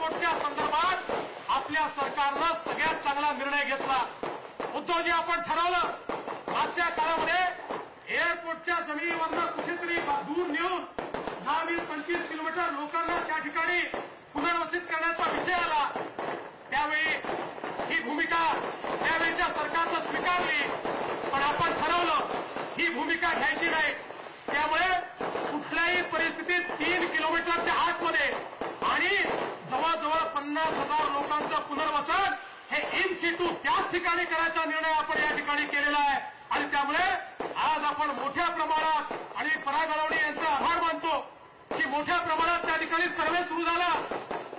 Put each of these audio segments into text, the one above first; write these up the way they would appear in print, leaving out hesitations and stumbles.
एअरपोर्टच्या संदर्भात आपल्या सरकारनं सगळ्यात चांगला निर्णय घेतला। उद्धवजी, आपण ठरवलं मागच्या काळामध्ये एअरपोर्टच्या जमिनीवरनं कुठेतरी दूर नेऊन 10-20-25 किलोमीटर लोकांना त्या ठिकाणी पुनर्वसित करण्याचा विषय आला। त्यावेळी ही भूमिका त्यावेळीच्या सरकारनं स्वीकारली, पण आपण ठरवलं ही भूमिका घ्यायची नाही। त्यामुळे कुठल्याही परिस्थितीत 3 किलोमीटरच्या आतमध्ये आणि जवळजवळ 50,000 लोकांचं पुनर्वसन हे इन सिटू त्याच ठिकाणी करायचा निर्णय आपण या ठिकाणी केलेला आहे। आणि त्यामुळे आज आपण मोठ्या प्रमाणात आणि पराग अळवणे यांचा आभार मानतो की मोठ्या प्रमाणात त्या ठिकाणी सर्वे सुरू झाला।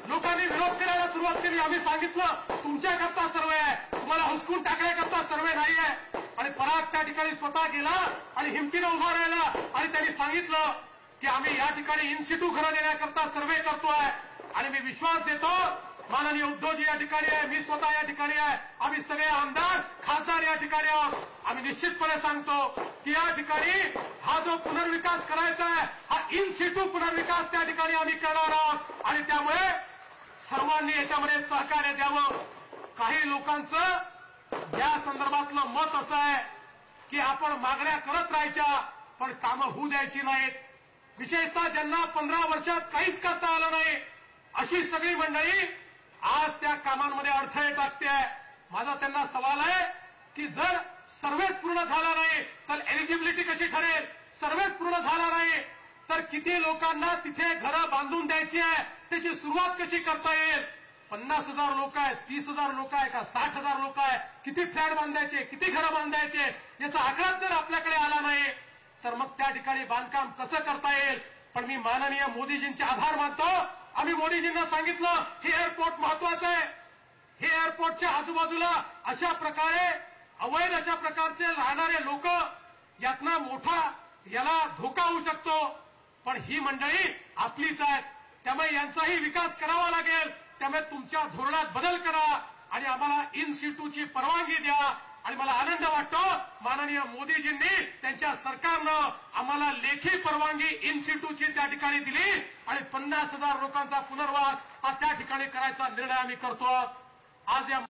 लोकांनी विरोध करायला सुरुवात केली। आम्ही सांगितलं तुमच्याकरता सर्वे आहे, तुम्हाला हुसकून टाकण्याकरता सर्वे नाही आहे। आणि पराग त्या ठिकाणी स्वतः गेला आणि हिमतीनं उभा राहिला आणि त्यांनी सांगितलं की आम्ही या ठिकाणी इन सिटू घरं देण्याकरता सर्वे करतोय। आणि मी विश्वास देतो माननीय उद्धवजी या ठिकाणी आहे, मी स्वतः या ठिकाणी आहे, आम्ही सगळे आमदार खासदार या ठिकाणी आहोत। आम्ही निश्चितपणे सांगतो की या ठिकाणी हा जो पुनर्विकास करायचा आहे हा इन सिटू पुनर्विकास त्या ठिकाणी आम्ही करणार आहोत। आणि त्यामुळे सर्वांनी याच्यामध्ये सहकार्य द्यावं। काही लोकांचं या संदर्भातलं मत असं आहे की आपण मागण्या करत राहायच्या पण कामं होऊ द्यायची नाहीत। विशेषतः ज्यांना 15 वर्षात काहीच करता आलं नाही अशी सगळी मंडळी आज त्या कामांमध्ये अडथळे टाकते आहे। माझा त्यांना सवाल आहे की जर सर्वेच पूर्ण झाला नाही तर एलिजिबिलिटी कशी ठरेल? सर्वेच पूर्ण झाला नाही तर किती लोकांना तिथे घरं बांधून द्यायची आहे, त्याची सुरुवात कशी करता येईल? 50,000 लोक आहेत, 30,000 लोक आहे का 60,000 लोक आहे? किती फ्लॅट बांधायचे, किती घरं बांधायचे याचा आकडाच जर आपल्याकडे आला नाही तर मग त्या ठिकाणी बांधकाम कसं करता येईल? पण मी माननीय मोदीजींचे आभार मानतो। आम्ही मोदीजींना सांगितलं हे एअरपोर्ट महत्वाचं आहे। हे एअरपोर्टच्या आजूबाजूला अशा प्रकारे अवैध अशा प्रकारचे राहणारे लोक यातनं मोठा याला धोका होऊ शकतो। पण ही मंडळी आपलीच आहेत, त्यामुळे यांचाही विकास करावा लागेल। त्यामुळे तुमच्या धोरणात बदल करा आणि आम्हाला इन सिटूची परवानगी द्या। आणि मला आनंद वाटतो माननीय मोदीजींनी त्यांच्या सरकारनं आम्हाला लेखी परवानगी इन सिटूची त्या ठिकाणी दिली आणि 50,000 लोकांचा पुनर्वास हा त्या ठिकाणी करायचा निर्णय आम्ही करतो। आज या